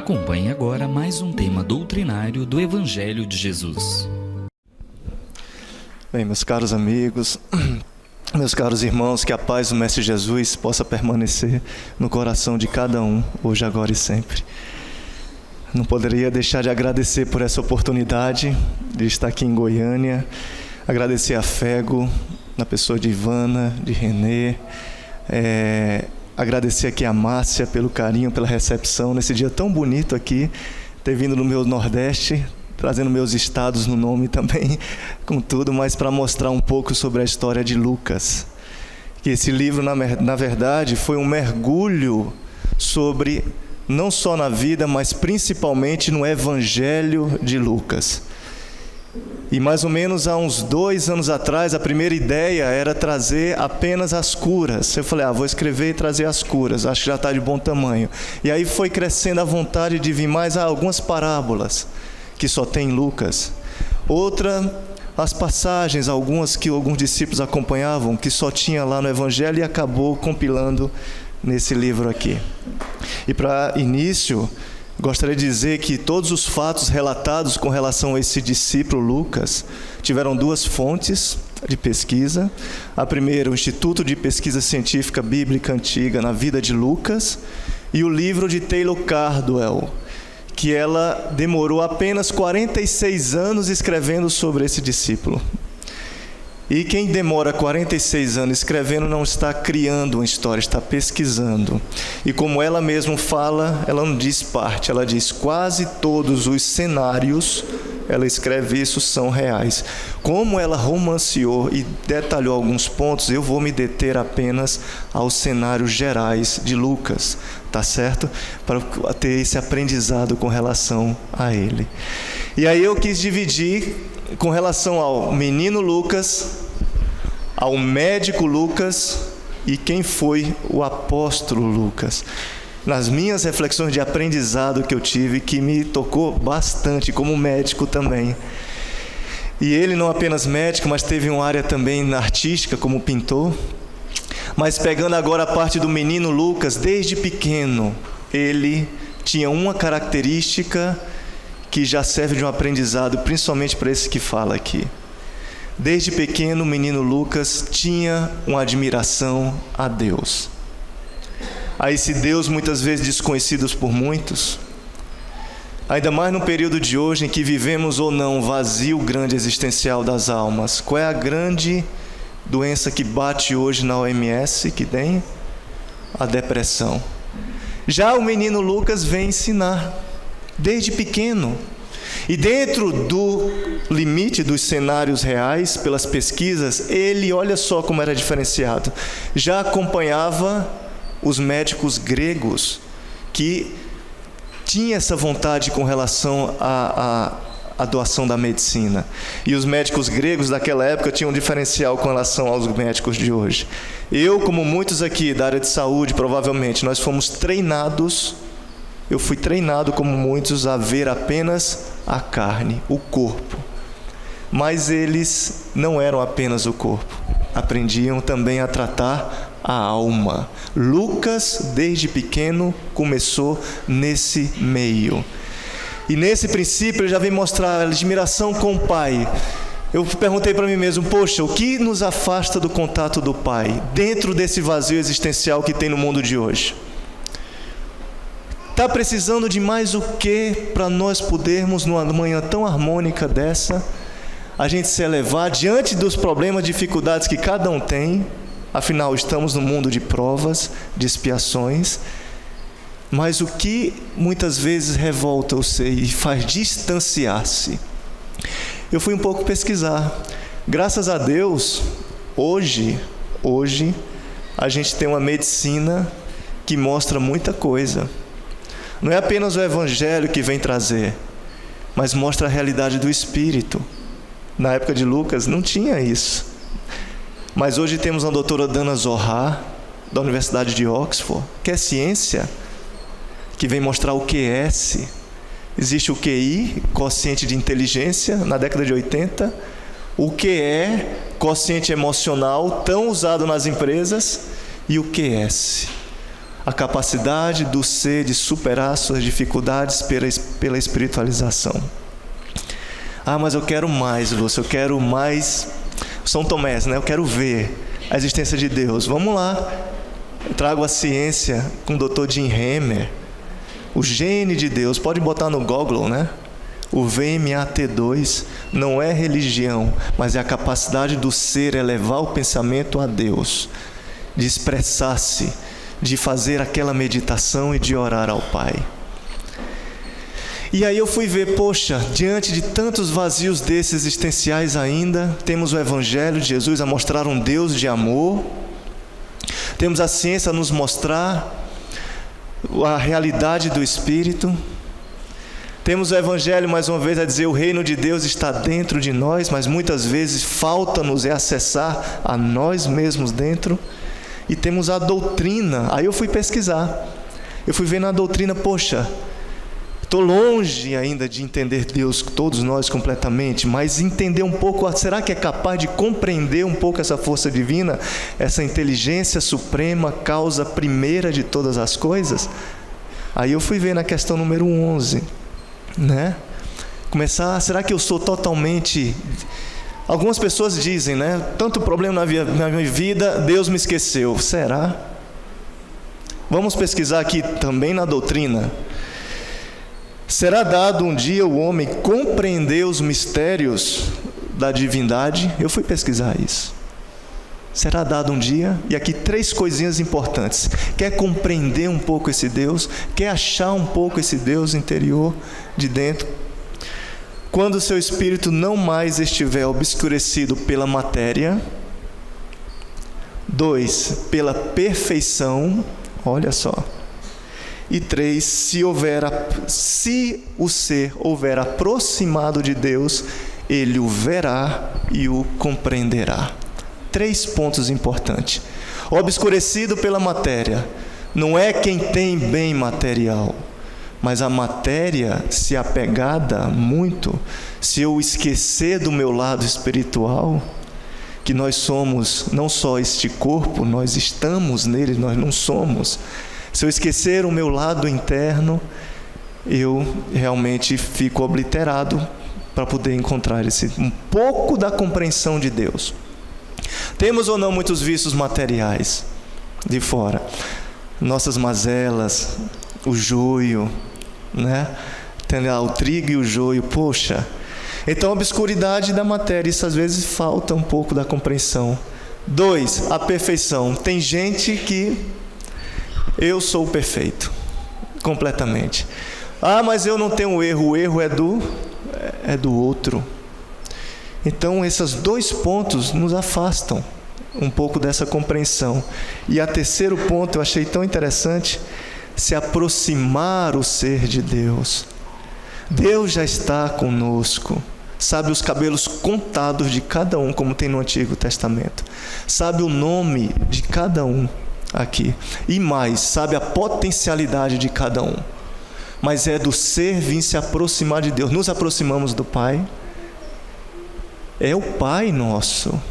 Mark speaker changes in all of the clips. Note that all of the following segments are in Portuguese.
Speaker 1: Acompanhe agora mais um tema doutrinário do Evangelho de Jesus.
Speaker 2: Bem, meus caros amigos, meus caros irmãos, que a paz do Mestre Jesus possa permanecer no coração de cada um, hoje, agora e sempre. Não poderia deixar de agradecer por essa oportunidade de estar aqui em Goiânia, agradecer a FEGO, na pessoa de Ivana, de Renê, agradecer aqui a Márcia pelo carinho, pela recepção, nesse dia tão bonito aqui, ter vindo no meu Nordeste, trazendo meus estados no nome também, com tudo, mas para mostrar um pouco sobre a história de Lucas. Que esse livro, na verdade, foi um mergulho sobre, não só na vida, mas principalmente no Evangelho de Lucas. E mais ou menos há uns 2 anos atrás, a primeira ideia era trazer apenas as curas. Eu falei, vou escrever e trazer as curas, acho que já está de bom tamanho. E aí foi crescendo a vontade de vir mais algumas parábolas, que só tem em Lucas. Outra, as passagens, algumas que alguns discípulos acompanhavam, que só tinha lá no Evangelho e acabou compilando nesse livro aqui. E para início, gostaria de dizer que todos os fatos relatados com relação a esse discípulo Lucas tiveram 2 fontes de pesquisa. A primeira, o Instituto de Pesquisa Científica Bíblica Antiga na Vida de Lucas, e o livro de Taylor Cardwell, que ela demorou apenas 46 anos escrevendo sobre esse discípulo. E quem demora 46 anos escrevendo não está criando uma história, está pesquisando. E como ela mesma fala, ela não diz parte, ela diz quase todos os cenários, ela escreve isso, são reais. Como ela romanceou e detalhou alguns pontos, eu vou me deter apenas aos cenários gerais de Lucas, tá certo? Para ter esse aprendizado com relação a ele. E aí eu quis dividir com relação ao menino Lucas, ao médico Lucas e quem foi o apóstolo Lucas. Nas minhas reflexões de aprendizado que eu tive, que me tocou bastante como médico também. E ele não apenas médico, mas teve uma área também artística como pintor. Mas pegando agora a parte do menino Lucas, desde pequeno, ele tinha uma característica que já serve de um aprendizado, principalmente para esse que fala aqui. Desde pequeno, o menino Lucas tinha uma admiração a Deus. A esse Deus muitas vezes desconhecido por muitos, ainda mais no período de hoje em que vivemos ou não um vazio grande existencial das almas. Qual é a grande doença que bate hoje na OMS, que tem? A depressão. Já o menino Lucas vem ensinar, desde pequeno. E dentro do limite dos cenários reais, pelas pesquisas, ele, olha só como era diferenciado, já acompanhava os médicos gregos, que tinha essa vontade com relação à doação da medicina. E os médicos gregos daquela época tinham um diferencial com relação aos médicos de hoje. Eu, como muitos aqui da área de saúde, provavelmente, nós fomos treinados. Eu fui treinado, como muitos, a ver apenas a carne, o corpo. Mas eles não eram apenas o corpo. Aprendiam também a tratar a alma. Lucas, desde pequeno, começou nesse meio. E nesse princípio, ele já vem mostrar a admiração com o Pai. Eu perguntei para mim mesmo, poxa, o que nos afasta do contato do Pai, dentro desse vazio existencial que tem no mundo de hoje? Está precisando de mais o que para nós podermos, numa manhã tão harmônica dessa, a gente se elevar diante dos problemas, dificuldades que cada um tem? Afinal, estamos no mundo de provas, de expiações. Mas o que muitas vezes revolta o ser e faz distanciar-se? Eu fui um pouco pesquisar. Graças a Deus, hoje, a gente tem uma medicina que mostra muita coisa. Não é apenas o Evangelho que vem trazer, mas mostra a realidade do Espírito. Na época de Lucas não tinha isso. Mas hoje temos a doutora Dana Zohar, da Universidade de Oxford, que é ciência, que vem mostrar o QS. Existe o QI, quociente de inteligência, na década de 80. O QE, quociente emocional, tão usado nas empresas. E o QS. A capacidade do ser de superar suas dificuldades pela espiritualização. Ah, mas eu quero mais, Lúcio, eu quero mais São Tomé, né? Eu quero ver a existência de Deus. Vamos lá. Eu trago a ciência com o Dr. Jim Hammer. O gene de Deus, pode botar no Google, né? O VMAT2 não é religião, mas é a capacidade do ser elevar o pensamento a Deus, de expressar-se, de fazer aquela meditação e de orar ao Pai. E aí eu fui ver, poxa, diante de tantos vazios desses existenciais ainda, temos o Evangelho de Jesus a mostrar um Deus de amor, temos a ciência a nos mostrar a realidade do Espírito, temos o Evangelho mais uma vez a dizer o reino de Deus está dentro de nós, mas muitas vezes falta-nos acessar a nós mesmos dentro, e temos a doutrina. Aí eu fui pesquisar, eu fui ver na doutrina, poxa, estou longe ainda de entender Deus, todos nós completamente, mas entender um pouco, será que é capaz de compreender um pouco essa força divina, essa inteligência suprema, causa primeira de todas as coisas? Aí eu fui ver na questão número 11, né? Será que eu sou totalmente... Algumas pessoas dizem, né? Tanto problema na minha vida, Deus me esqueceu. Será? Vamos pesquisar aqui também na doutrina. Será dado um dia ao homem compreender os mistérios da divindade? Eu fui pesquisar isso. Será dado um dia? E aqui 3 coisinhas importantes. Quer compreender um pouco esse Deus? Quer achar um pouco esse Deus interior de dentro? Quando o seu espírito não mais estiver obscurecido pela matéria. 2, pela perfeição. Olha só. E 3, se o ser houver aproximado de Deus, ele o verá e o compreenderá. 3 pontos importantes. Obscurecido pela matéria. Não é quem tem bem material, mas a matéria, se apegada muito, se eu esquecer do meu lado espiritual, que nós somos não só este corpo, nós estamos nele, nós não somos. Se eu esquecer o meu lado interno, eu realmente fico obliterado para poder encontrar um pouco da compreensão de Deus. Temos ou não muitos vícios materiais de fora? Nossas mazelas, o joio, né? Tem lá o trigo e o joio, poxa. Então a obscuridade da matéria, isso às vezes falta um pouco da compreensão. 2, a perfeição. Tem gente que eu sou perfeito, completamente. Ah, mas eu não tenho erro, o erro é do outro. Então esses 2 pontos nos afastam um pouco dessa compreensão. E a terceiro ponto eu achei tão interessante, se aproximar o ser de Deus. Deus já está conosco, sabe os cabelos contados de cada um, como tem no Antigo Testamento, sabe o nome de cada um aqui, e mais, sabe a potencialidade de cada um, mas é do ser vir se aproximar de Deus. Nos aproximamos do Pai, é o Pai nosso.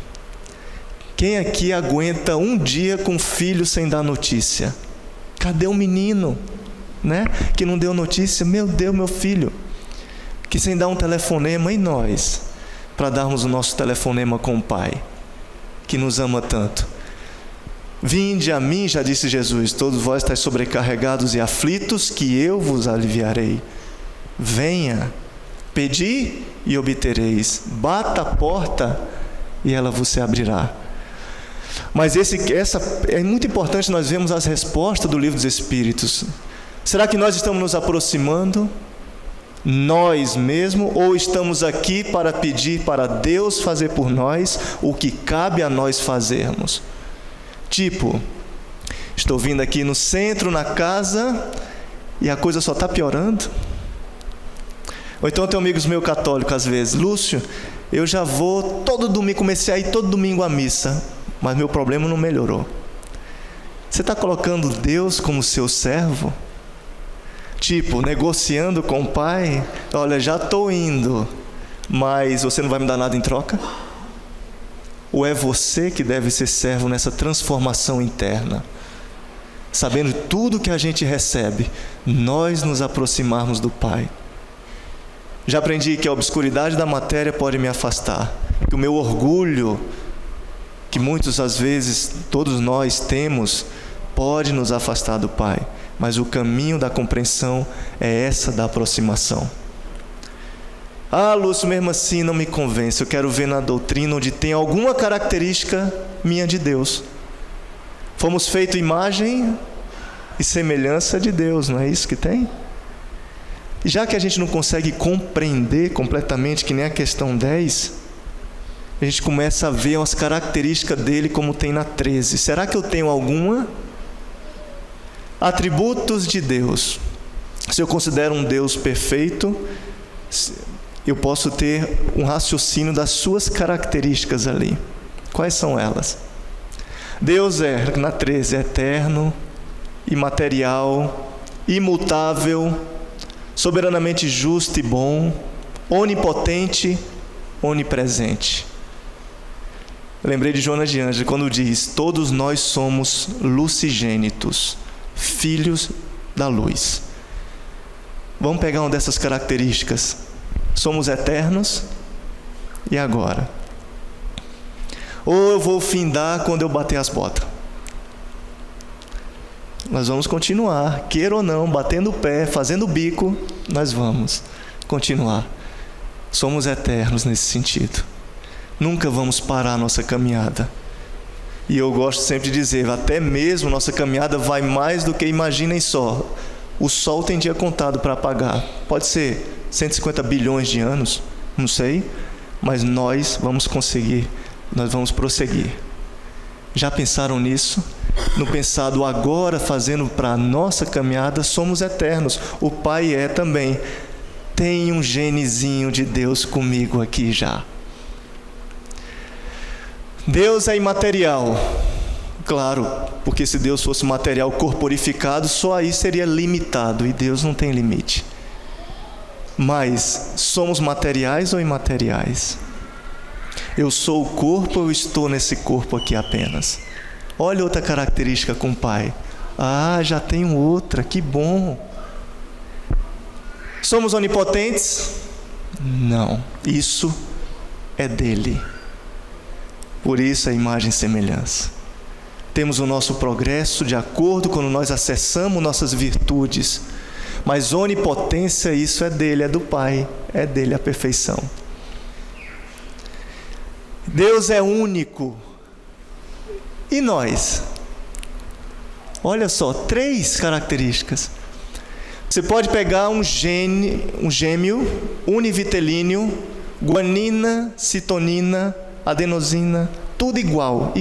Speaker 2: Quem aqui aguenta um dia com filho sem dar notícia? Cadê o menino, né? Que não deu notícia? Meu Deus, meu filho, que sem dar um telefonema, e nós, para darmos o nosso telefonema com o Pai, que nos ama tanto. Vinde a mim, já disse Jesus, todos vós estáis sobrecarregados e aflitos, que eu vos aliviarei. Venha, pedi e obtereis, bata a porta e ela vos se abrirá. Mas é muito importante nós vermos as respostas do Livro dos Espíritos. Será que nós estamos nos aproximando, nós mesmos, ou estamos aqui para pedir para Deus fazer por nós o que cabe a nós fazermos? Tipo, estou vindo aqui no centro, na casa, e a coisa só está piorando. Ou então tem amigos meus católicos às vezes, Lúcio, eu já vou todo domingo, comecei a ir todo domingo à missa, mas meu problema não melhorou. Você está colocando Deus como seu servo? Tipo, negociando com o Pai, olha, já estou indo, mas você não vai me dar nada em troca? Ou é você que deve ser servo nessa transformação interna? sabendo tudo que a gente recebe, nós nos aproximarmos do Pai. Já aprendi que a obscuridade da matéria pode me afastar, que o meu orgulho, que muitas às vezes todos nós temos, pode nos afastar do Pai, mas o caminho da compreensão é essa da aproximação. Ah, Lúcio, mesmo assim não me convence, eu quero ver na doutrina onde tem alguma característica minha de Deus. Fomos feitos imagem e semelhança de Deus, não é isso que tem? E já que a gente não consegue compreender completamente, que nem a questão 10, a gente começa a ver as características dele como tem na 13. Será que eu tenho alguma? Atributos de Deus. Se eu considero um Deus perfeito, eu posso ter um raciocínio das suas características ali. Quais são elas? Deus é, na 13, eterno, imaterial, imutável, soberanamente justo e bom, onipotente, onipresente. Eu lembrei de Joana de Ângelo quando diz: todos nós somos lucigênitos, filhos da luz. Vamos pegar uma dessas características. Somos eternos, e agora? Ou eu vou findar quando eu bater as botas? Nós vamos continuar, queira ou não, batendo o pé, fazendo o bico, nós vamos continuar. Somos eternos nesse sentido. Nunca vamos parar a nossa caminhada. E eu gosto sempre de dizer, até mesmo nossa caminhada vai mais do que imaginem só. O sol tem dia contado para apagar. Pode ser 150 bilhões de anos, não sei, mas nós vamos conseguir, nós vamos prosseguir. Já pensaram nisso? No pensado agora, fazendo para a nossa caminhada, somos eternos. O Pai é também. Tem um genezinho de Deus comigo aqui já. Deus é imaterial. Claro, porque se Deus fosse material corporificado, só aí seria limitado, e Deus não tem limite. Mas somos materiais ou imateriais? Eu sou o corpo ou eu estou nesse corpo aqui apenas? Olha outra característica com o Pai. Ah, já tenho outra, que bom. Somos onipotentes? Não, isso é dele. Por isso a imagem e semelhança. Temos o nosso progresso de acordo quando nós acessamos nossas virtudes. Mas onipotência, isso é dele, é do Pai, é dele a perfeição. Deus é único. E nós? Olha só, 3 características. Você pode pegar um gêmeo, univitelíneo, guanina, citonina, adenosina, tudo igual.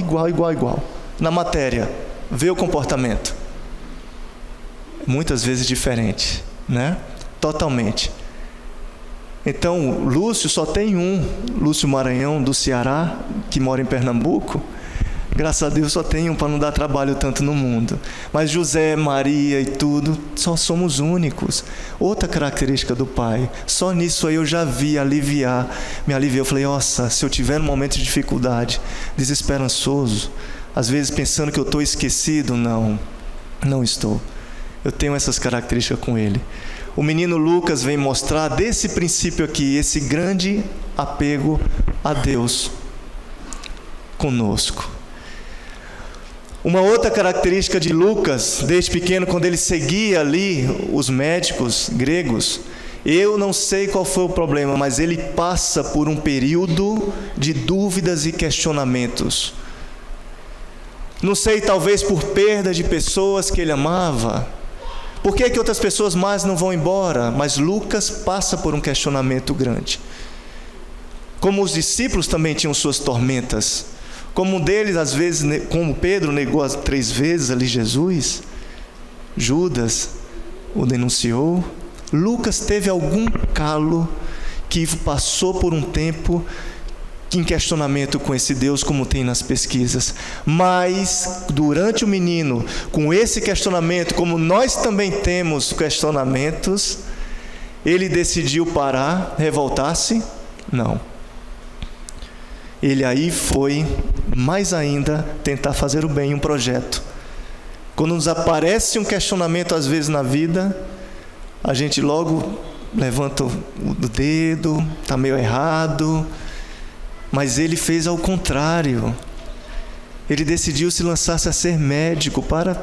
Speaker 2: Na matéria, vê o comportamento. Muitas vezes diferente, né? Totalmente. Então, Lúcio só tem um, Lúcio Maranhão, do Ceará, que mora em Pernambuco. Graças a Deus só tem um para não dar trabalho tanto no mundo. Mas José, Maria e tudo, só somos únicos. Outra característica do Pai. Só nisso aí eu já vi me aliviou. Eu falei, nossa, se eu tiver um momento de dificuldade, desesperançoso, às vezes pensando que eu estou esquecido, não estou. Eu tenho essas características com ele. O menino Lucas vem mostrar desse princípio aqui, esse grande apego a Deus conosco. Uma outra característica de Lucas, desde pequeno, quando ele seguia ali os médicos gregos, eu não sei qual foi o problema, mas ele passa por um período de dúvidas e questionamentos. Não sei, talvez por perda de pessoas que ele amava. Por que outras pessoas mais não vão embora? Mas Lucas passa por um questionamento grande. Como os discípulos também tinham suas tormentas. Como um deles, às vezes, como Pedro negou 3 vezes ali Jesus, Judas o denunciou. Lucas teve algum calo que passou por um tempo em questionamento com esse Deus, como tem nas pesquisas. Mas, durante o menino, com esse questionamento, como nós também temos questionamentos, ele decidiu parar, revoltar-se? Não. Ele aí foi, mais ainda, tentar fazer o bem, um projeto. Quando nos aparece um questionamento, às vezes, na vida, a gente logo levanta o dedo, está meio errado. Mas ele fez ao contrário. Ele decidiu se lançar-se a ser médico para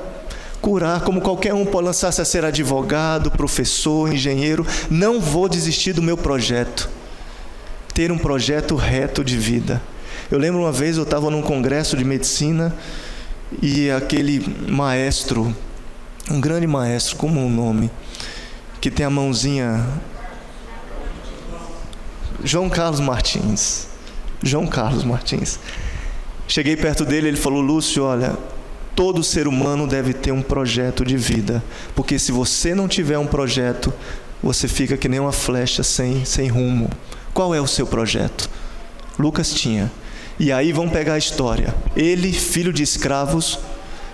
Speaker 2: curar, como qualquer um pode lançar-se a ser advogado, professor, engenheiro. Não vou desistir do meu projeto. Ter um projeto reto de vida. Eu lembro uma vez, eu estava num congresso de medicina e aquele maestro, um grande maestro, como o nome, que tem a mãozinha... João Carlos Martins. Cheguei perto dele, ele falou: Lúcio, olha, todo ser humano deve ter um projeto de vida, porque se você não tiver um projeto, você fica que nem uma flecha sem rumo. Qual é o seu projeto? Lucas tinha. E aí vamos pegar a história. Ele, filho de escravos,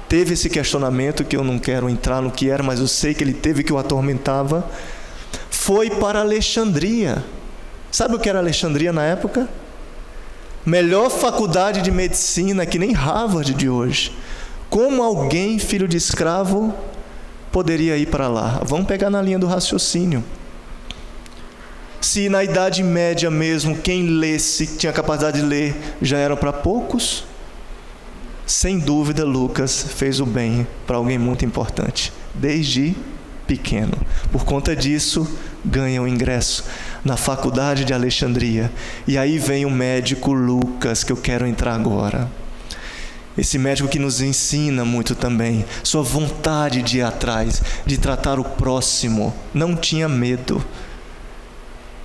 Speaker 2: teve esse questionamento, que eu não quero entrar no que era, mas eu sei que ele teve, que o atormentava. Foi para Alexandria. Sabe o que era Alexandria na época? Melhor faculdade de medicina, que nem Harvard de hoje. Como alguém, filho de escravo, poderia ir para lá? Vamos pegar na linha do raciocínio. Se na Idade Média mesmo, quem lesse, tinha capacidade de ler, já eram para poucos, sem dúvida Lucas fez o bem para alguém muito importante, desde pequeno. Por conta disso, ganha o ingresso na faculdade de Alexandria. E aí vem o médico Lucas, que eu quero entrar agora. Esse médico que nos ensina muito também, sua vontade de ir atrás, de tratar o próximo, não tinha medo.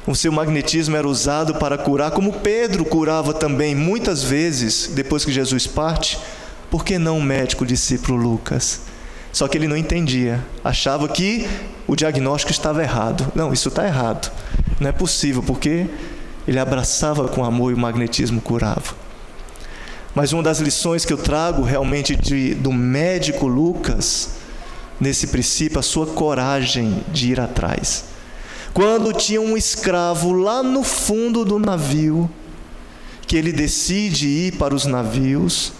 Speaker 2: O seu magnetismo era usado para curar, como Pedro curava também, muitas vezes, depois que Jesus parte. Por que não o médico discípulo Lucas? Só que ele não entendia, achava que o diagnóstico estava errado. Não, isso está errado, não é possível, porque ele abraçava com amor e o magnetismo curava. Mas uma das lições que eu trago realmente do médico Lucas, nesse princípio, a sua coragem de ir atrás. Quando tinha um escravo lá no fundo do navio, que ele decide ir para os navios,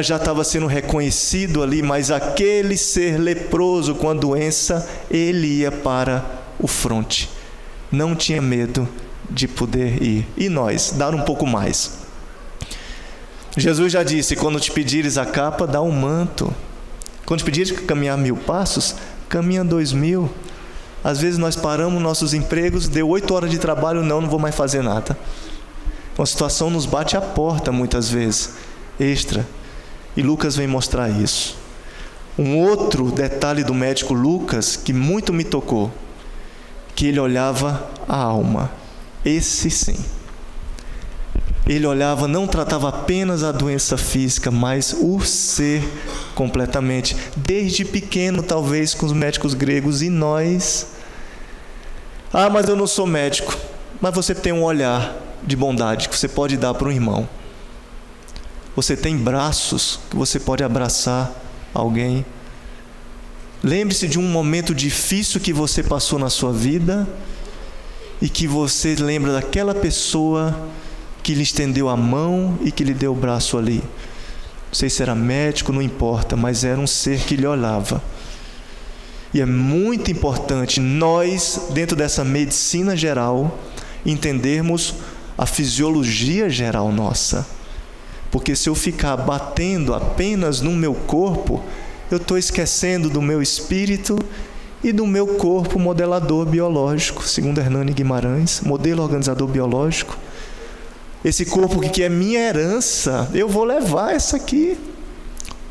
Speaker 2: já estava sendo reconhecido ali, mas aquele ser leproso com a doença, ele ia para o fronte. Não tinha medo de poder ir. E nós, dar um pouco mais. Jesus já disse: quando te pedires a capa, dá um manto. Quando te pedires caminhar 1000 passos, caminha 2000. Às vezes nós paramos nossos empregos, deu 8 horas de trabalho, não vou mais fazer nada. Uma situação nos bate à porta muitas vezes, extra. E Lucas vem mostrar isso. Um outro detalhe do médico Lucas que muito me tocou, que ele olhava a alma. Esse sim. Ele olhava, não tratava apenas a doença física, mas o ser completamente. Desde pequeno, talvez, com os médicos gregos. E nós? Ah, mas eu não sou médico. Mas você tem um olhar de bondade que você pode dar para um irmão. Você tem braços que você pode abraçar alguém. Lembre-se de um momento difícil que você passou na sua vida e que você lembra daquela pessoa que lhe estendeu a mão e que lhe deu o braço ali. Não sei se era médico, não importa, mas era um ser que lhe olhava. E é muito importante nós, dentro dessa medicina geral, entendermos a fisiologia geral nossa. Porque se eu ficar batendo apenas no meu corpo, eu estou esquecendo do meu espírito e do meu corpo modelador biológico, segundo Hernani Guimarães, modelo organizador biológico. Esse corpo que é minha herança, eu vou levar essa aqui,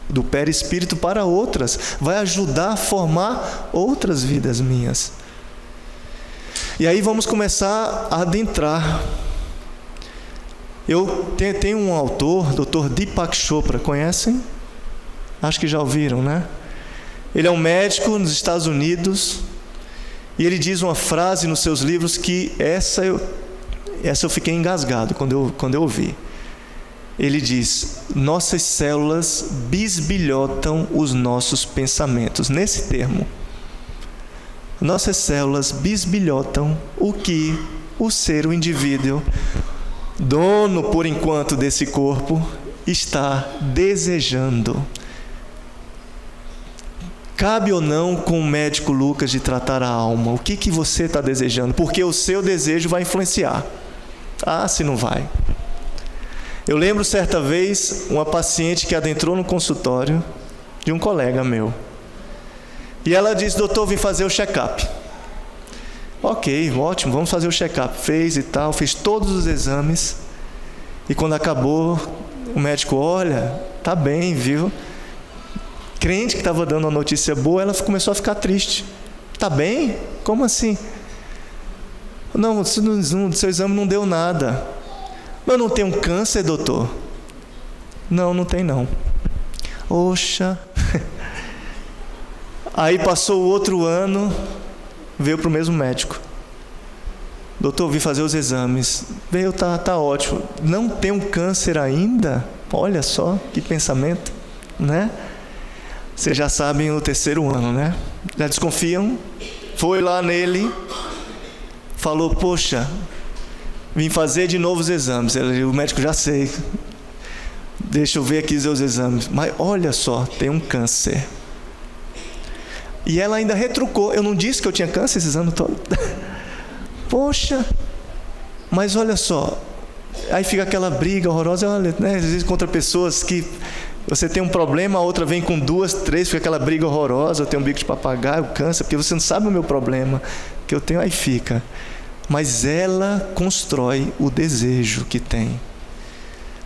Speaker 2: do perispírito para outras, vai ajudar a formar outras vidas minhas. E aí vamos começar a adentrar. Eu tenho um autor, Dr. Deepak Chopra, conhecem? Acho que já ouviram, né? Ele é um médico nos Estados Unidos e ele diz uma frase nos seus livros que essa eu fiquei engasgado quando eu ouvi. Ele diz: nossas células bisbilhotam os nossos pensamentos. Nesse termo, nossas células bisbilhotam o que o indivíduo, dono por enquanto desse corpo, está desejando. cabe ou não com o médico Lucas de tratar a alma? O que você está desejando? Porque o seu desejo vai influenciar. Ah, se não vai. Eu lembro certa vez uma paciente que adentrou no consultório de um colega meu. E ela disse: doutor, vim fazer o check-up. Ok, ótimo, vamos fazer o check-up. Fez e tal, fez todos os exames. E quando acabou, o médico: olha, tá bem, viu? Crente que estava dando uma notícia boa, ela começou a ficar triste. Tá bem? Como assim? Não, o seu exame não deu nada. Eu não tenho câncer, doutor? Não, não tem não. Oxa. Aí passou o outro ano, veio para o mesmo médico. Doutor, vim fazer os exames. Veio, tá ótimo. Não tem um câncer ainda? Olha só, que pensamento, né? Vocês já sabem o terceiro ano, né? Já desconfiam? Foi lá nele, falou: poxa, vim fazer de novo os exames. O médico: já sei. Deixa eu ver aqui os exames. Mas olha só, tem um câncer. E ela ainda retrucou: eu não disse que eu tinha câncer esses anos todos? Poxa, mas olha só. Aí fica aquela briga horrorosa, olha, né? Às vezes contra pessoas que você tem um problema, a outra vem com 2, 3, fica aquela briga horrorosa. Eu tenho um bico de papagaio, câncer, porque você não sabe o meu problema que eu tenho. Aí fica. Mas ela constrói o desejo que tem.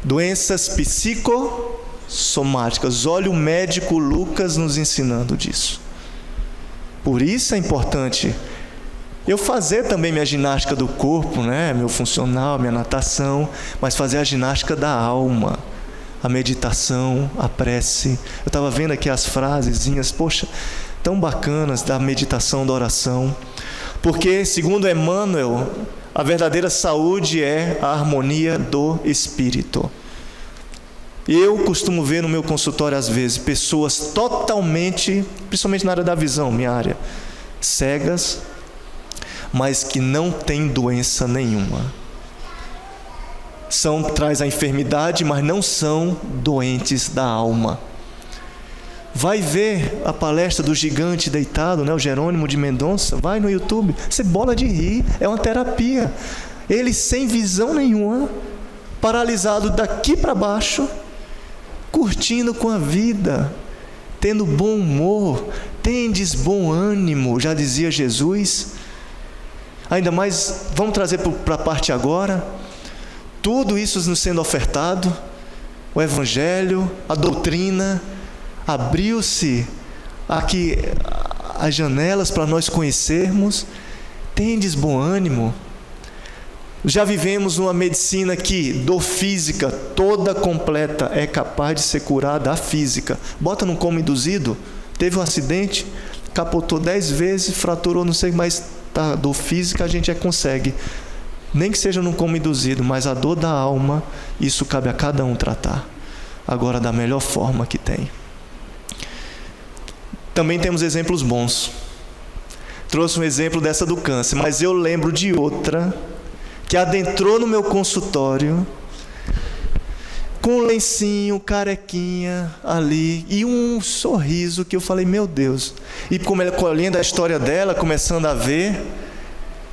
Speaker 2: Doenças psicossomáticas. Olha o médico Lucas nos ensinando disso. Por isso é importante eu fazer também minha ginástica do corpo, né? Meu funcional, minha natação, mas fazer a ginástica da alma, a meditação, a prece. Eu estava vendo aqui as frasezinhas, poxa, tão bacanas da meditação, da oração. Porque, segundo Emmanuel, a verdadeira saúde é a harmonia do espírito. Eu costumo ver no meu consultório, às vezes, pessoas totalmente, principalmente na área da visão, minha área, cegas, mas que não têm doença nenhuma. Traz a enfermidade, mas não são doentes da alma. Vai ver a palestra do gigante deitado, né, o Jerônimo de Mendonça, vai no YouTube, você bola de rir, é uma terapia. Ele sem visão nenhuma, paralisado daqui para baixo, curtindo com a vida, tendo bom humor, tendes bom ânimo, já dizia Jesus. Ainda mais, vamos trazer para a parte agora, tudo isso nos sendo ofertado, o Evangelho, a doutrina, abriu-se aqui as janelas para nós conhecermos. Tendes bom ânimo. Já vivemos uma medicina que, dor física toda completa, é capaz de ser curada a física. Bota num coma induzido, teve um acidente, capotou 10 vezes, fraturou, não sei mais, a dor física a gente já consegue. Nem que seja num coma induzido, mas a dor da alma, isso cabe a cada um tratar. Agora, da melhor forma que tem. Também temos exemplos bons. Trouxe um exemplo dessa do câncer, mas eu lembro de outra que adentrou no meu consultório com um lencinho, carequinha ali e um sorriso que eu falei: meu Deus. E como ela, colhendo a história dela, começando a ver,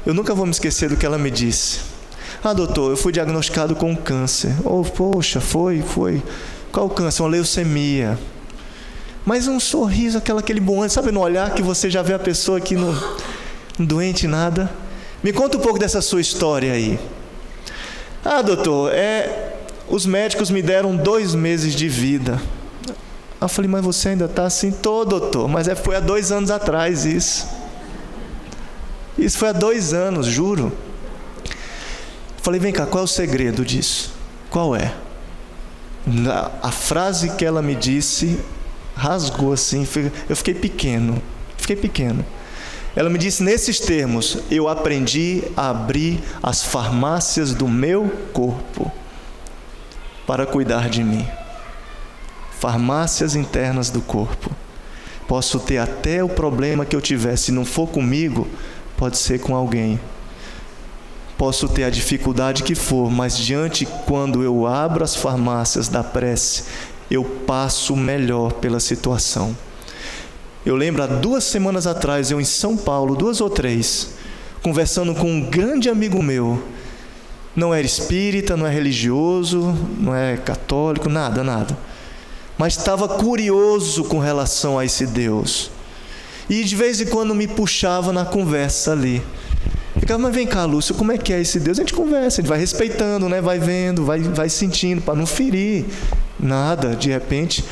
Speaker 2: eu nunca vou me esquecer do que ela me disse. Ah, doutor, eu fui diagnosticado com câncer. Oh, poxa, foi. Qual câncer? Uma leucemia. Mas um sorriso, aquele bom ânimo, sabe, no olhar que você já vê a pessoa que não doente nada. Me conta um pouco dessa sua história aí. Ah, doutor, os médicos me deram 2 meses de vida. Eu falei: mas você ainda está assim? Tô, doutor, mas foi há 2 anos atrás isso. Isso foi há 2 anos, juro. Eu falei: vem cá, qual é o segredo disso? Qual é? A frase que ela me disse rasgou assim, eu fiquei pequeno. Ela me disse nesses termos: eu aprendi a abrir as farmácias do meu corpo para cuidar de mim. Farmácias internas do corpo. Posso ter até o problema que eu tiver, se não for comigo, pode ser com alguém. Posso ter a dificuldade que for, mas quando eu abro as farmácias da prece, eu passo melhor pela situação. Eu lembro, há 2 semanas atrás, eu em São Paulo, 2 ou 3, conversando com um grande amigo meu. Não era espírita, não é religioso, não é católico, nada. Mas estava curioso com relação a esse Deus. E de vez em quando me puxava na conversa ali. Ficava, mas vem cá, Lúcio, como é que é esse Deus? A gente conversa, a gente vai respeitando, né? Vai vendo, vai sentindo, para não ferir nada, de repente.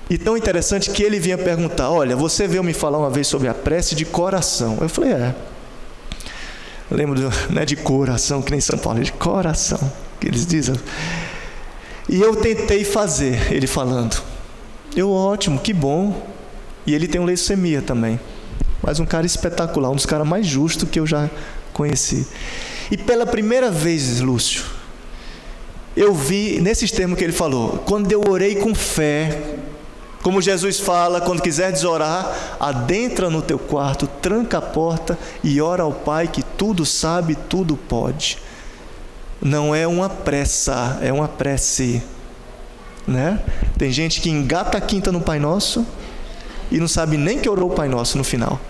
Speaker 2: E tão interessante que ele vinha perguntar, olha, você veio me falar uma vez sobre a prece de coração. Eu falei, Eu lembro, não é de coração, que nem São Paulo, é de coração, que eles dizem. E eu tentei fazer, ele falando. Ótimo, que bom. E ele tem um leucemia também. Mas um cara espetacular, um dos caras mais justos que eu já conheci. E pela primeira vez, Lúcio, eu vi, nesses termos que ele falou, quando eu orei com fé, como Jesus fala, quando quiseres orar, adentra no teu quarto, tranca a porta e ora ao Pai que tudo sabe, tudo pode. Não é uma pressa, é uma prece, né? Tem gente que engata a quinta no Pai Nosso e não sabe nem que orou o Pai Nosso no final,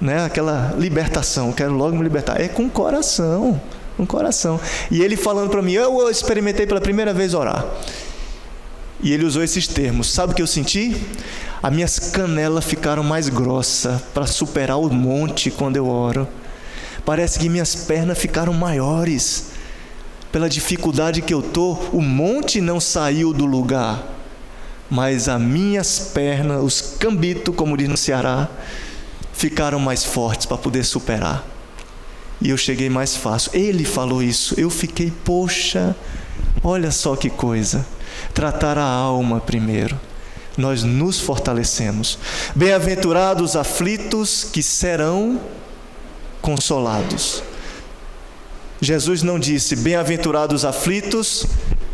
Speaker 2: né? Aquela libertação, quero logo me libertar. É com o coração, com o coração. E ele falando para mim, eu experimentei pela primeira vez orar. E ele usou esses termos. Sabe o que eu senti? As minhas canelas ficaram mais grossas para superar o monte quando eu oro. Parece que minhas pernas ficaram maiores. Pela dificuldade que eu estou, o monte não saiu do lugar. Mas as minhas pernas, os cambitos, como diz no Ceará, ficaram mais fortes para poder superar. E eu cheguei mais fácil. Ele falou isso. Eu fiquei, poxa, olha só que coisa. Tratar a alma primeiro. Nós nos fortalecemos. Bem-aventurados os aflitos que serão consolados. Jesus não disse bem-aventurados os aflitos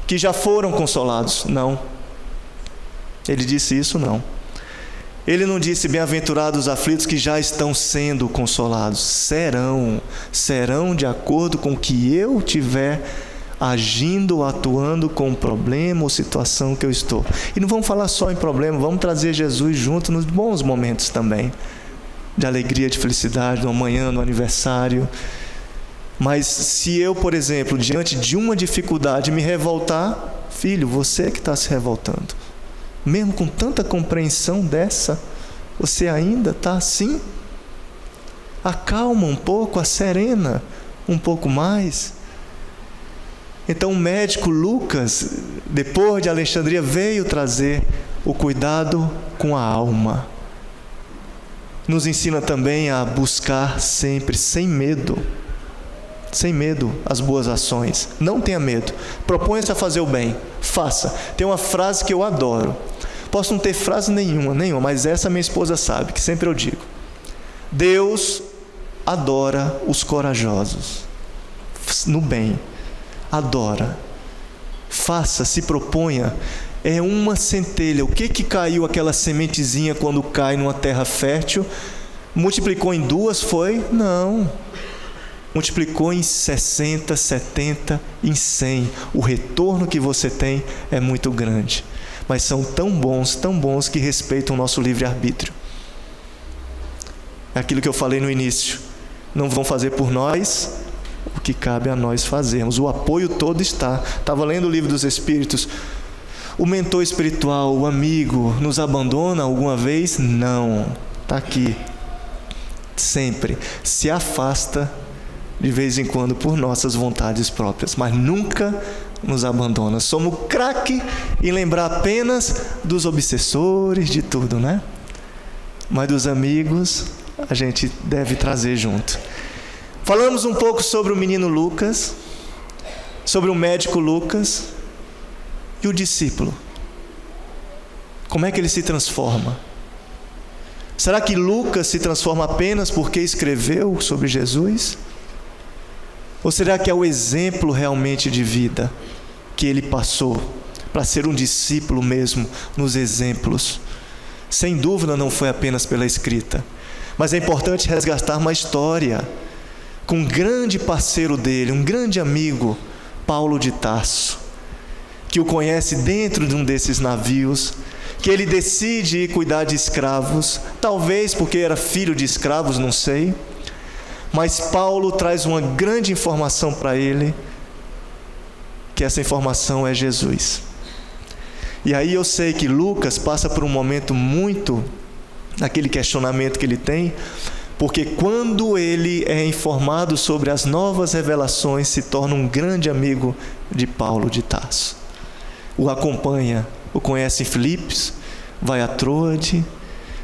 Speaker 2: que já foram consolados. Não. Ele disse isso não. Ele não disse bem-aventurados os aflitos que já estão sendo consolados. Serão de acordo com o que eu tiver agindo, atuando com o problema ou situação que eu estou. E não vamos falar só em problema, vamos trazer Jesus junto nos bons momentos também. De alegria, de felicidade, no amanhã, no aniversário. Mas se eu, por exemplo, diante de uma dificuldade me revoltar, filho, você que está se revoltando. Mesmo com tanta compreensão dessa, você ainda está assim? Acalma um pouco, acerena um pouco mais. Então o médico Lucas, depois de Alexandria, veio trazer o cuidado com a alma. Nos ensina também a buscar sempre, sem medo, as boas ações. Não tenha medo. Proponha-se a fazer o bem. Faça. Tem uma frase que eu adoro. Posso não ter frase nenhuma, mas essa minha esposa sabe, que sempre eu digo. Deus adora os corajosos. No bem. Adora. Faça, se proponha. É uma centelha. O que caiu aquela sementezinha quando cai numa terra fértil? Multiplicou em 2, foi? Não. Multiplicou em 60, 70, em 100. O retorno que você tem é muito grande. Mas são tão bons que respeitam o nosso livre-arbítrio. É aquilo que eu falei no início. Não vão fazer por nós o que cabe a nós fazermos. O apoio todo está. Estava lendo o Livro dos Espíritos. O mentor espiritual, o amigo, nos abandona alguma vez? Não. Está aqui. Sempre. Se afasta de vez em quando por nossas vontades próprias, mas nunca nos abandona. Somos craque em lembrar apenas dos obsessores, de tudo, né? Mas dos amigos a gente deve trazer junto. Falamos um pouco sobre o menino Lucas, sobre o médico Lucas e o discípulo. Como é que ele se transforma? Será que Lucas se transforma apenas porque escreveu sobre Jesus? Ou será que é o exemplo realmente de vida que ele passou para ser um discípulo mesmo nos exemplos? Sem dúvida não foi apenas pela escrita, mas é importante resgatar uma história com um grande parceiro dele, um grande amigo, Paulo de Tarso, que o conhece dentro de um desses navios, que ele decide ir cuidar de escravos, talvez porque era filho de escravos, não sei. Mas Paulo traz uma grande informação para ele, que essa informação é Jesus. E aí eu sei que Lucas passa por um momento muito, naquele questionamento que ele tem, porque quando ele é informado sobre as novas revelações, se torna um grande amigo de Paulo de Tarso. O acompanha, o conhece em Filipos, vai a Troade.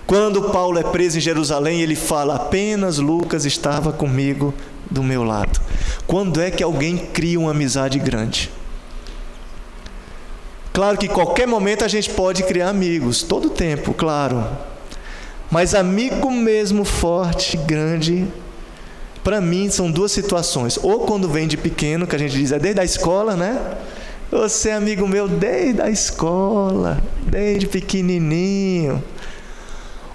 Speaker 2: Quando Paulo é preso em Jerusalém, ele fala: apenas Lucas estava comigo do meu lado. Quando é que alguém cria uma amizade grande? Claro que em qualquer momento a gente pode criar amigos, todo tempo, claro. Mas amigo mesmo forte, grande, para mim são duas situações. Ou quando vem de pequeno, que a gente diz, é desde a escola, né? Você é amigo meu desde a escola, desde pequenininho.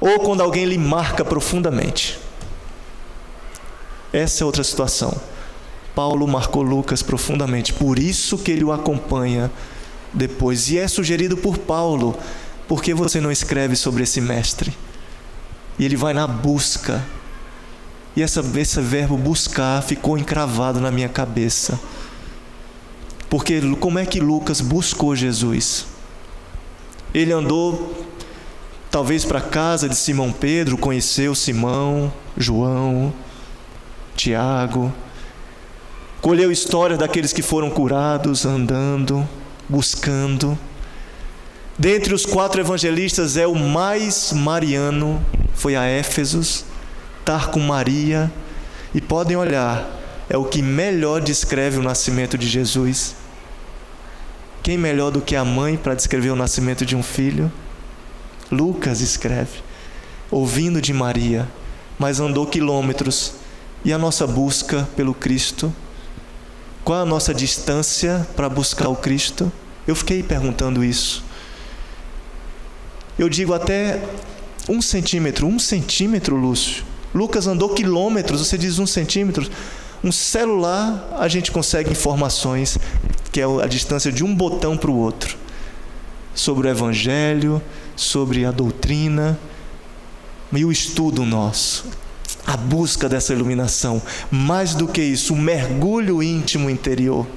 Speaker 2: Ou quando alguém lhe marca profundamente. Essa é outra situação. Paulo marcou Lucas profundamente, por isso que ele o acompanha depois. E é sugerido por Paulo: por que você não escreve sobre esse mestre? E ele vai na busca. E esse verbo buscar ficou encravado na minha cabeça. Porque como é que Lucas buscou Jesus? Ele andou talvez para a casa de Simão Pedro, conheceu Simão, João, Tiago, colheu histórias daqueles que foram curados, andando, buscando. Dentre os 4 evangelistas é o mais mariano, foi a Éfesos, estar com Maria, e podem olhar, é o que melhor descreve o nascimento de Jesus. Quem melhor do que a mãe para descrever o nascimento de um filho? Lucas escreve, ouvindo de Maria, mas andou quilômetros. E a nossa busca pelo Cristo? Qual a nossa distância para buscar o Cristo? Eu fiquei perguntando isso. Eu digo até 1 centímetro, Lúcio. Lucas andou quilômetros, você diz 1 centímetro. Um celular, a gente consegue informações, que é a distância de um botão para o outro. Sobre o Evangelho, sobre a doutrina, e o estudo nosso. A busca dessa iluminação. Mais do que isso, o mergulho íntimo interior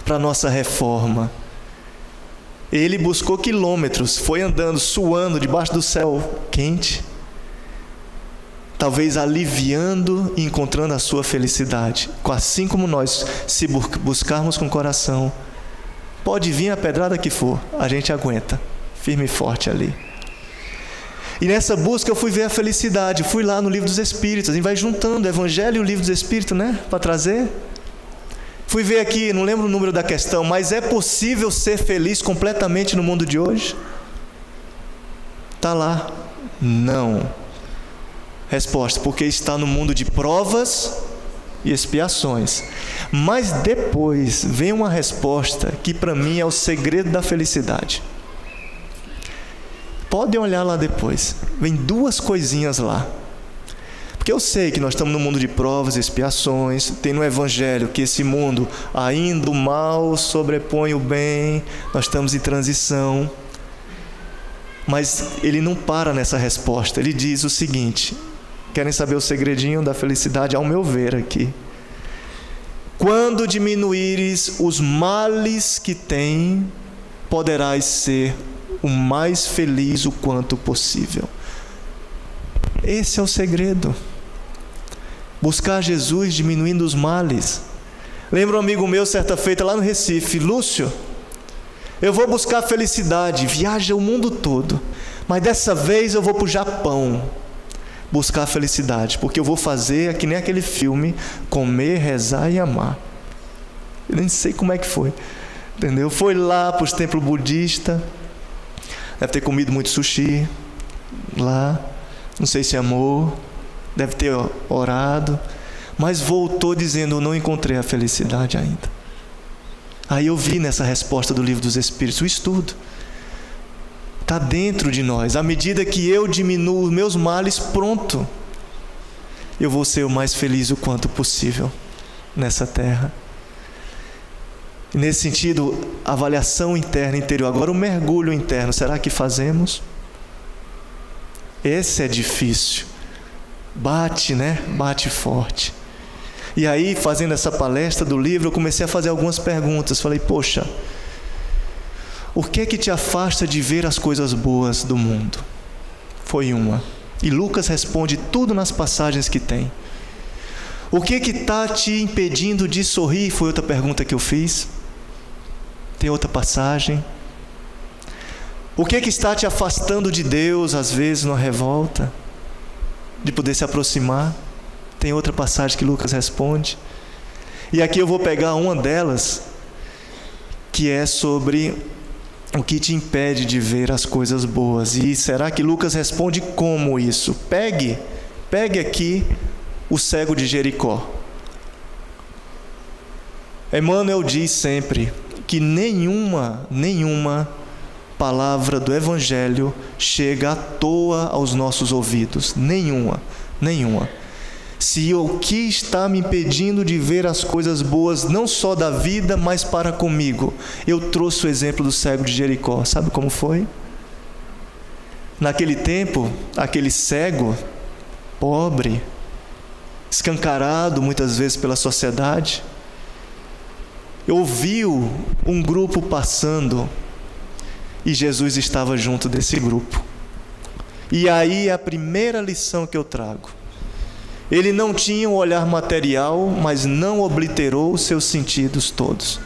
Speaker 2: para a nossa reforma. Ele buscou quilômetros, foi andando, suando debaixo do céu quente, talvez aliviando e encontrando a sua felicidade. Assim como nós, se buscarmos com o coração, pode vir a pedrada que for, a gente aguenta, firme e forte ali. E nessa busca eu fui ver a felicidade, fui lá no Livro dos Espíritos, a gente vai juntando o Evangelho e o Livro dos Espíritos, né, para trazer. Fui ver aqui, não lembro o número da questão, mas é possível ser feliz completamente no mundo de hoje? Está lá. Não. Resposta: porque está no mundo de provas e expiações. Mas depois vem uma resposta que para mim é o segredo da felicidade. Podem olhar lá depois. Vem 2 coisinhas lá. Porque eu sei que nós estamos no mundo de provas e expiações. Tem no Evangelho que esse mundo, ainda o mal sobrepõe o bem. Nós estamos em transição. Mas ele não para nessa resposta. Ele diz o seguinte: querem saber o segredinho da felicidade? Ao meu ver aqui: quando diminuíres os males que tem, poderás ser o mais feliz o quanto possível. Esse é o segredo. Buscar Jesus diminuindo os males. Lembro um amigo meu, certa feita lá no Recife: Lúcio, eu vou buscar felicidade, viaja o mundo todo, mas dessa vez eu vou para o Japão buscar felicidade, porque eu vou fazer que nem aquele filme, comer, rezar e amar. Eu nem sei como é que foi, entendeu? Foi lá para os templos budistas, deve ter comido muito sushi lá, não sei se amou, deve ter orado, mas voltou dizendo: eu não encontrei a felicidade ainda. Aí eu vi nessa resposta do Livro dos Espíritos, o estudo está dentro de nós. À medida que eu diminuo os meus males, pronto, eu vou ser o mais feliz o quanto possível nessa terra. Nesse sentido, avaliação interna e interior. Agora o mergulho interno, será que fazemos? Esse é difícil. Bate, né? Bate forte. E aí, fazendo essa palestra do livro, eu comecei a fazer algumas perguntas. Falei, poxa, o que é que te afasta de ver as coisas boas do mundo? Foi uma. E Lucas responde tudo nas passagens que tem. O que está te impedindo de sorrir? Foi outra pergunta que eu fiz. Tem outra passagem. O que está te afastando de Deus, às vezes, numa revolta? De poder se aproximar? Tem outra passagem que Lucas responde. E aqui eu vou pegar uma delas, que é sobre o que te impede de ver as coisas boas. E será que Lucas responde como isso? Pegue aqui o cego de Jericó. Emmanuel diz sempre que nenhuma palavra do Evangelho chega à toa aos nossos ouvidos. Nenhuma. Se o que está me impedindo de ver as coisas boas, não só da vida, mas para comigo, eu trouxe o exemplo do cego de Jericó. Sabe como foi? Naquele tempo, aquele cego, pobre, escancarado muitas vezes pela sociedade, ouviu um grupo passando e Jesus estava junto desse grupo. E aí é a primeira lição que eu trago. Ele não tinha um olhar material, mas não obliterou os seus sentidos todos.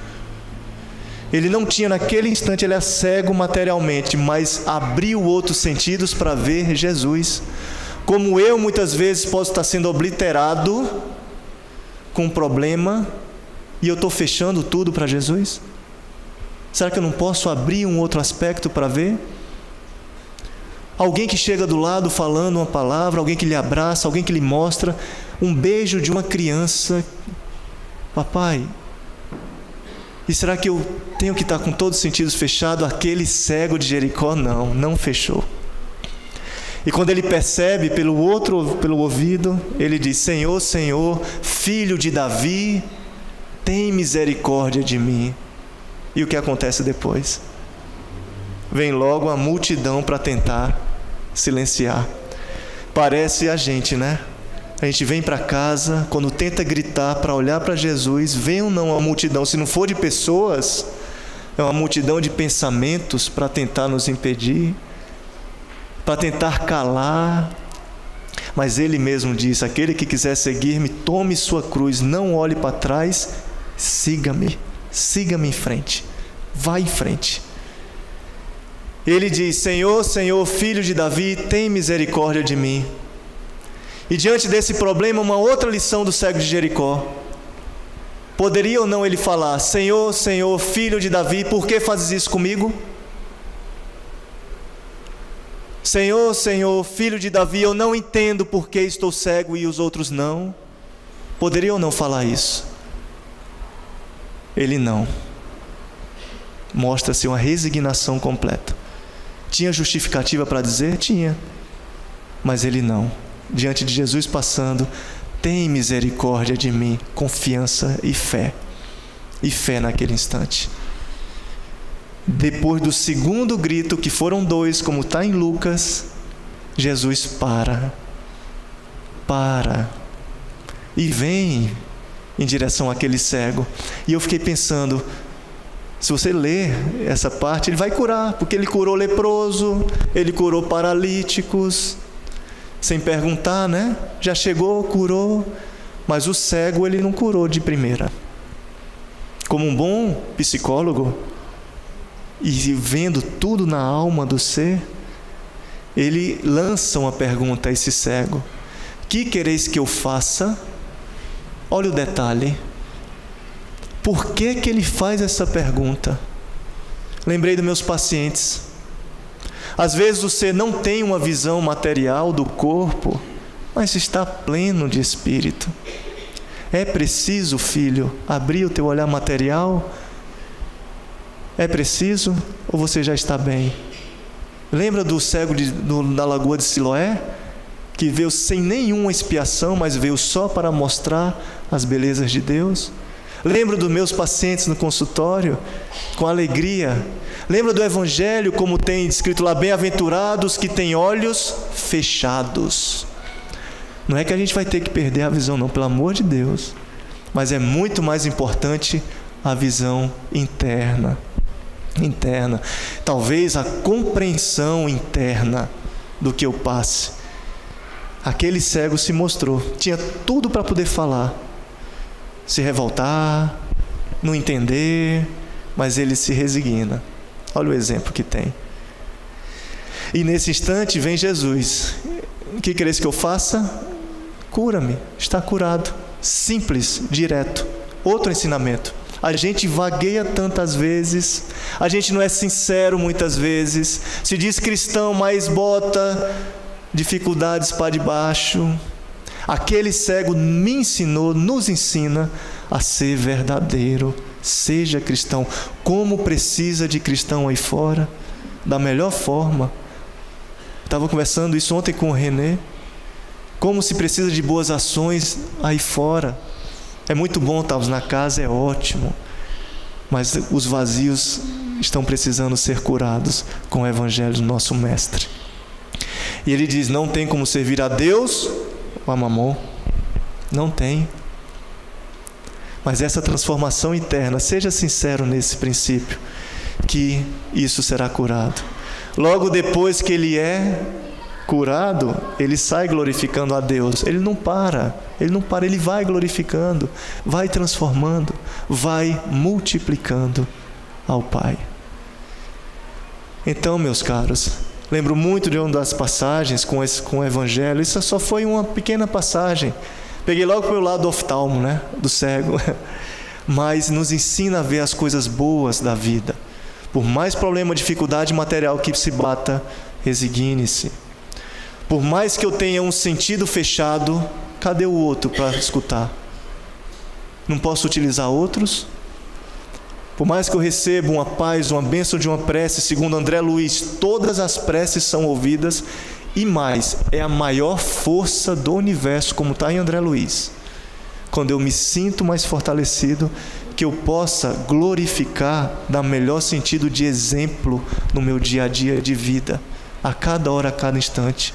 Speaker 2: Ele não tinha, naquele instante, ele é cego materialmente, mas abriu outros sentidos para ver Jesus. Como eu muitas vezes posso estar sendo obliterado com um problema e eu estou fechando tudo para Jesus? Será que eu não posso abrir um outro aspecto para ver? Alguém que chega do lado falando uma palavra, alguém que lhe abraça, alguém que lhe mostra um beijo de uma criança. Papai, e será que eu tenho que estar com todos os sentidos fechados? Aquele cego de Jericó, não fechou. E quando ele percebe pelo ouvido, ele diz, Senhor, Senhor, filho de Davi, tem misericórdia de mim. E o que acontece depois? Vem logo a multidão para tentar silenciar. Parece a gente, né? A gente vem para casa, quando tenta gritar para olhar para Jesus, vem ou não a multidão, se não for de pessoas, é uma multidão de pensamentos para tentar nos impedir, para tentar calar. Mas ele mesmo diz, aquele que quiser seguir-me, tome sua cruz, não olhe para trás, siga-me em frente, vá em frente. Ele diz, Senhor, Senhor, filho de Davi, tem misericórdia de mim. E diante desse problema, uma outra lição do cego de Jericó. Poderia ou não ele falar, Senhor, Senhor, filho de Davi, por que fazes isso comigo? Senhor, Senhor, filho de Davi, eu não entendo por que estou cego e os outros não. Poderia ou não falar isso? Ele não. Mostra-se uma resignação completa. Tinha justificativa para dizer? Tinha. Mas ele não. Diante de Jesus passando, tem misericórdia de mim, confiança e fé. E fé naquele instante. Depois do segundo grito, que foram 2, como está em Lucas, Jesus para. E vem em direção àquele cego. E eu fiquei pensando, se você ler essa parte, ele vai curar, porque ele curou leproso, ele curou paralíticos, sem perguntar, né? Já chegou, curou, mas o cego ele não curou de primeira. Como um bom psicólogo, e vendo tudo na alma do ser, ele lança uma pergunta a esse cego: que quereis que eu faça? Olha o detalhe. Por que ele faz essa pergunta? Lembrei dos meus pacientes. Às vezes você não tem uma visão material do corpo, mas está pleno de espírito. É preciso, filho, abrir o teu olhar material? É preciso? Ou você já está bem? Lembra do cego da lagoa de Siloé? Que veio sem nenhuma expiação, mas veio só para mostrar as belezas de Deus? Lembro dos meus pacientes no consultório com alegria. Lembro do Evangelho, como tem escrito lá, bem-aventurados que têm olhos fechados. Não é que a gente vai ter que perder a visão, não, pelo amor de Deus. Mas é muito mais importante a visão interna. Talvez a compreensão interna do que eu passe. Aquele cego se mostrou, tinha tudo para poder falar, se revoltar, não entender, mas ele se resigna. Olha o exemplo que tem. E nesse instante vem Jesus. O que queres que eu faça? Cura-me, está curado. Simples, direto. Outro ensinamento. A gente vagueia tantas vezes, a gente não é sincero muitas vezes, se diz cristão, mas bota dificuldades para debaixo. Aquele cego me ensinou, nos ensina a ser verdadeiro. Seja cristão. Como precisa de cristão aí fora? Da melhor forma. Estava conversando isso ontem com o Renê. Como se precisa de boas ações aí fora. É muito bom estarmos na casa, é ótimo. Mas os vazios estão precisando ser curados com o Evangelho do nosso Mestre. E ele diz, não tem como servir a Deus ou a Mamon. Não tem. Mas essa transformação interna, seja sincero nesse princípio, que isso será curado. Logo depois que ele é curado, ele sai glorificando a Deus. Ele não para, ele vai glorificando, vai transformando, vai multiplicando ao Pai. Então, meus caros, lembro muito de uma das passagens com o Evangelho. Isso só foi uma pequena passagem. Peguei logo pelo lado do oftalmo, do cego. Mas nos ensina a ver as coisas boas da vida. Por mais problema, dificuldade material que se bata, resigne-se. Por mais que eu tenha um sentido fechado, cadê o outro para escutar? Não posso utilizar outros? Por mais que eu receba uma paz, uma bênção de uma prece, segundo André Luiz, todas as preces são ouvidas. E mais, é a maior força do universo, como está em André Luiz. Quando eu me sinto mais fortalecido, que eu possa glorificar, dar melhor sentido de exemplo no meu dia a dia de vida, a cada hora, a cada instante.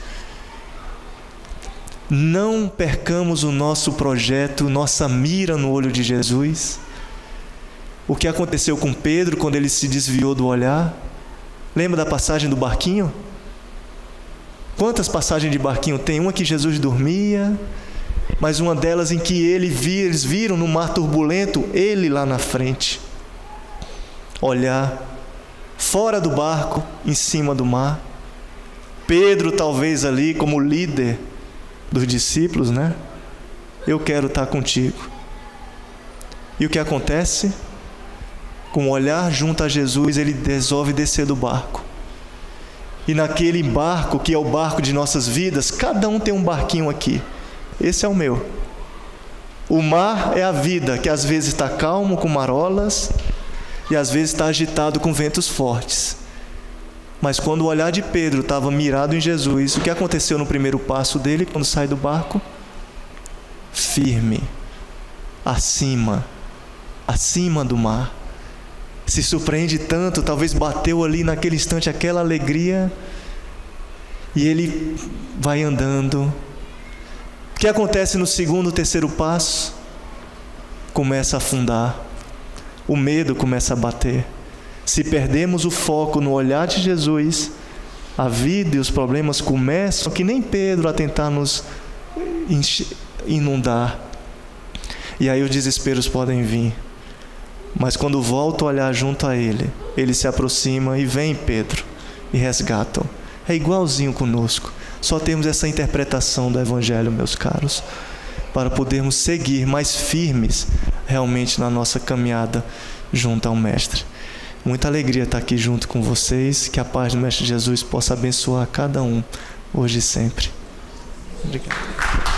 Speaker 2: Não percamos o nosso projeto, nossa mira no olho de Jesus. O que aconteceu com Pedro quando ele se desviou do olhar? Lembra da passagem do barquinho? Quantas passagens de barquinho tem? Uma que Jesus dormia, mas uma delas em que eles viram no mar turbulento, ele lá na frente. Olhar, fora do barco, em cima do mar. Pedro talvez ali como líder dos discípulos, Eu quero estar contigo. E o que acontece? Com o olhar junto a Jesus, ele resolve descer do barco. E naquele barco, que é o barco de nossas vidas, cada um tem um barquinho aqui. Esse é o meu. O mar é a vida, que às vezes está calmo com marolas e às vezes está agitado com ventos fortes. Mas quando o olhar de Pedro estava mirado em Jesus, o que aconteceu no primeiro passo dele, quando sai do barco? Firme, acima do mar. Se surpreende tanto, talvez bateu ali naquele instante aquela alegria, e ele vai andando. O que acontece no segundo, terceiro passo? Começa a afundar, o medo começa a bater. Se perdemos o foco no olhar de Jesus, a vida e os problemas começam, que nem Pedro, a tentar nos inundar. E aí os desesperos podem vir. Mas quando volto a olhar junto a ele, ele se aproxima e vem Pedro e resgatam. É igualzinho conosco. Só temos essa interpretação do Evangelho, meus caros, para podermos seguir mais firmes realmente na nossa caminhada junto ao Mestre. Muita alegria estar aqui junto com vocês. Que a paz do Mestre Jesus possa abençoar cada um, hoje e sempre. Obrigado.